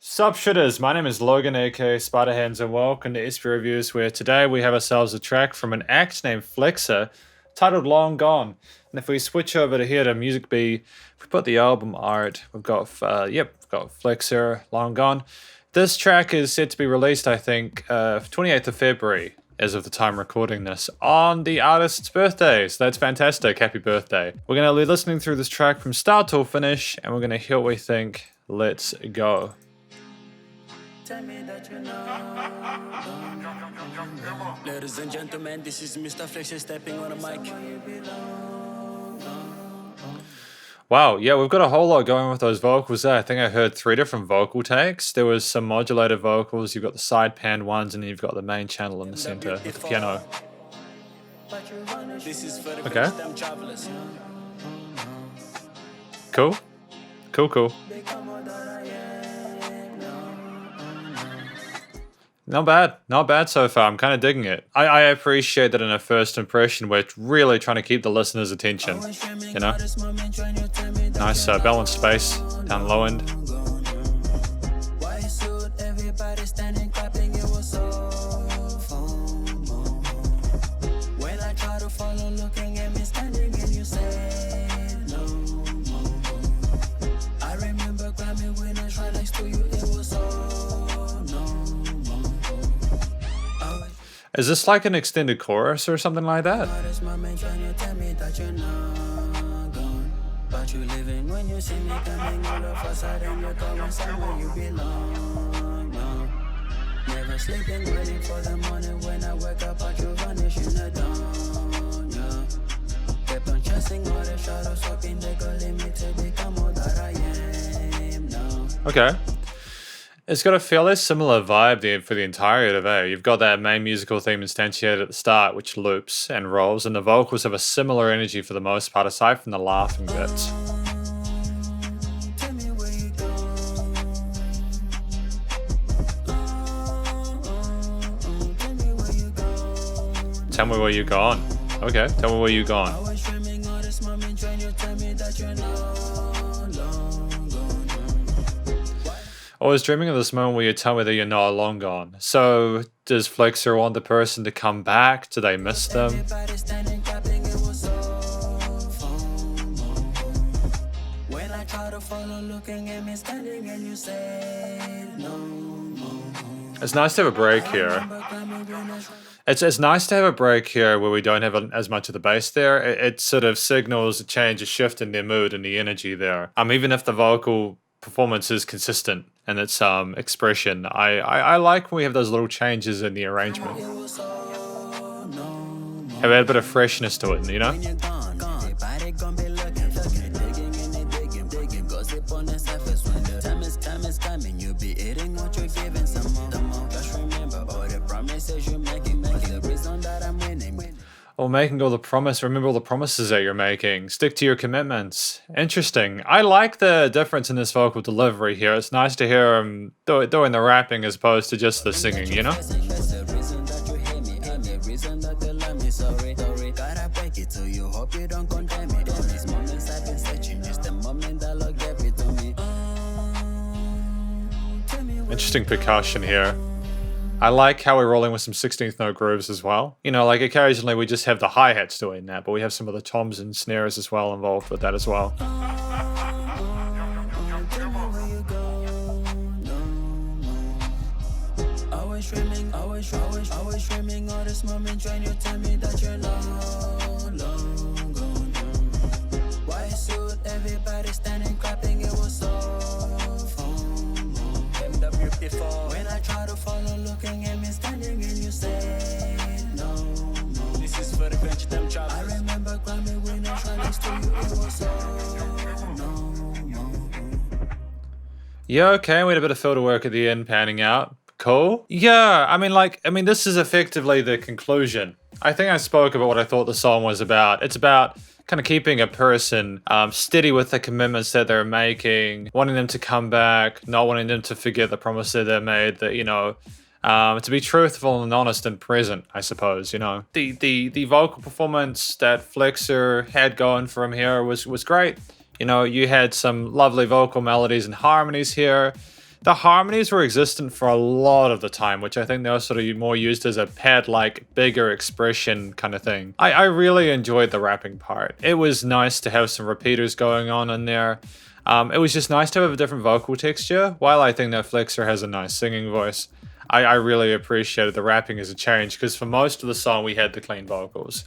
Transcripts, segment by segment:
Sup Shredders, my name is Logan aka Spiderhands and welcome to SP Reviews, where today we have ourselves a track from an act named Flex3r titled Long Gone. And if we switch over to here to Music B, if we put the album art, we've got Flex3r Long Gone. This track is set to be released, I think, 28th of February, as of the time recording this, on the artist's birthday. So that's fantastic. Happy birthday. We're going to be listening through this track from start till finish, and we're going to hear what we think. Let's go. Tell me that you know. Ladies and gentlemen, this is Mr. Flex stepping on the mic. Wow, yeah, we've got a whole lot going with those vocals there. I think I heard 3 different vocal takes. There was some modulated vocals, you've got the side pan ones, and then you've got the main channel in the center with the piano. Okay. Cool. Cool. Not bad so far. I'm kind of digging it. I appreciate that in a first impression, we're really trying to keep the listener's attention, you know? Nice balanced space down low end. Is this like an extended chorus or something like that? Okay. It's got a fairly similar vibe there for the entirety of it. You've got that main musical theme instantiated at the start, which loops and rolls, and the vocals have a similar energy for the most part, aside from the laughing bits. Tell me where you gone. Okay, tell me where you gone. I was dreaming of this moment where you tell me that you're not long gone. So, does Flex3r want the person to come back? Do they miss them? It's nice to have a break here. It's nice to have a break here where we don't have as much of the bass there. It sort of signals a change, a shift in their mood and the energy there. Even if the vocal performance is consistent in its expression, I like when we have those little changes in the arrangement. Have a bit of freshness to it, you know? Or making all the promise, remember all the promises that you're making. Stick to your commitments. Interesting. I like the difference in this vocal delivery here. It's nice to hear him doing the rapping as opposed to just the singing, you know? Interesting percussion here. I like how we're rolling with some 16th note grooves as well. You know, like occasionally we just have the hi-hats doing that, but we have some of the toms and snares as well involved with that as well. When I try to follow, looking at me standing and you say no. This is for the bench them choppers. I remember climbing when I tried next to you, it was so no. Yeah, okay, we had a bit of filter work at the end, panning out. Cool. Yeah, I mean, this is effectively the conclusion. I think I spoke about what I thought the song was about. It's about kind of keeping a person steady with the commitments that they're making, wanting them to come back, not wanting them to forget the promise that they made, that, you know, to be truthful and honest and present, I suppose, you know. The vocal performance that Flex3r had going from here was great. You know, you had some lovely vocal melodies and harmonies here. The harmonies were existent for a lot of the time, which I think they were sort of more used as a pad-like, bigger expression kind of thing. I really enjoyed the rapping part. It was nice to have some repeaters going on in there. It was just nice to have a different vocal texture, while I think that Flex3r has a nice singing voice. I really appreciated the rapping as a change, because for most of the song we had the clean vocals.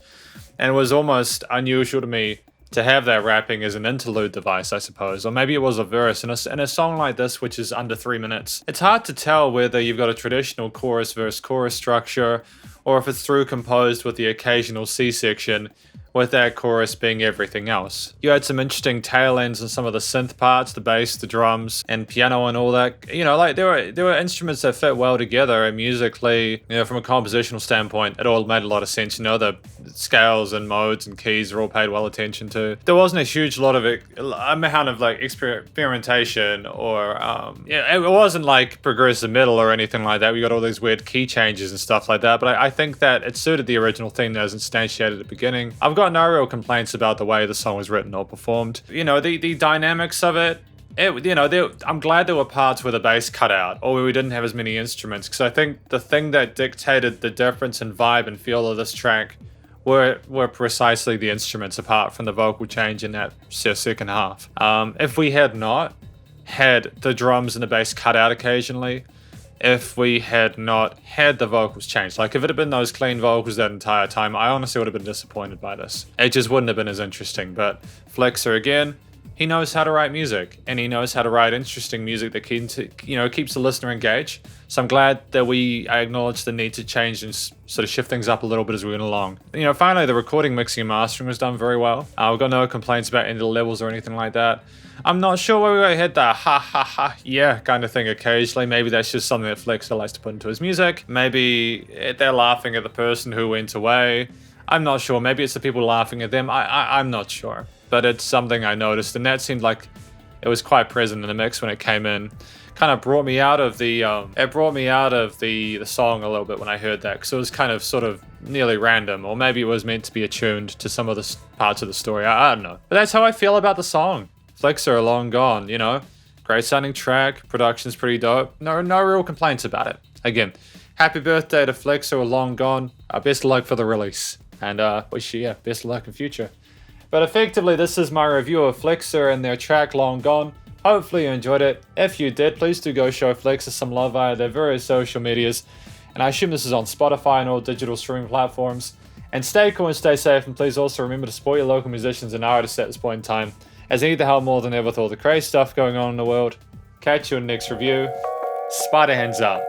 And it was almost unusual to me to have that rapping as an interlude device, I suppose. Or maybe it was a verse. In a song like this, which is under 3 minutes, it's hard to tell whether you've got a traditional chorus verse chorus structure, or if it's through composed with the occasional C-section, with that chorus being everything else. You had some interesting tail ends in some of the synth parts, the bass, the drums, and piano and all that. You know, like there were instruments that fit well together, and musically, you know, from a compositional standpoint, it all made a lot of sense. You know, the scales and modes and keys are all paid well attention to. There wasn't a huge lot of amount of like experimentation or yeah, it wasn't like progressive metal or anything like that. We got all these weird key changes and stuff like that, but I think that it suited the original theme that was instantiated at the beginning. I've got no real complaints about the way the song was written or performed. You know, the dynamics of it, you know, I'm glad there were parts where the bass cut out or where we didn't have as many instruments, because I think the thing that dictated the difference in vibe and feel of this track were precisely the instruments, apart from the vocal change in that second half. If we had not had the drums and the bass cut out occasionally, if we had not had the vocals changed, like if it had been those clean vocals that entire time, I honestly would have been disappointed by this. It just wouldn't have been as interesting. But Flex3r, again, he knows how to write music, and he knows how to write interesting music that keeps the listener engaged. So I'm glad that we acknowledged the need to change and sort of shift things up a little bit as we went along. You know, finally, the recording, mixing, and mastering was done very well. We've got no complaints about any of the levels or anything like that. I'm not sure where we hit the ha ha ha yeah kind of thing occasionally. Maybe that's just something that Flex3r likes to put into his music. Maybe they're laughing at the person who went away. I'm not sure. Maybe it's the people laughing at them. I'm not sure. But it's something I noticed, and that seemed like it was quite present in the mix when it came in. Kind of brought me out of the the song a little bit when I heard that, because it was kind of sort of nearly random, or maybe it was meant to be attuned to some of the parts of the story. I don't know. But that's how I feel about the song. Flex3r long gone, you know. Great sounding track, production's pretty dope. No real complaints about it. Again, happy birthday to Flex3r long gone. Best of luck for the release. And wish you, best of luck in future. But effectively, this is my review of Flex3r and their track Long Gone. Hopefully you enjoyed it. If you did, please do go show Flex3r some love via their various social medias. And I assume this is on Spotify and all digital streaming platforms. And stay cool and stay safe, and please also remember to support your local musicians and artists at this point in time, as they need the help more than ever with all the crazy stuff going on in the world. Catch you in the next review. Spiderhands out.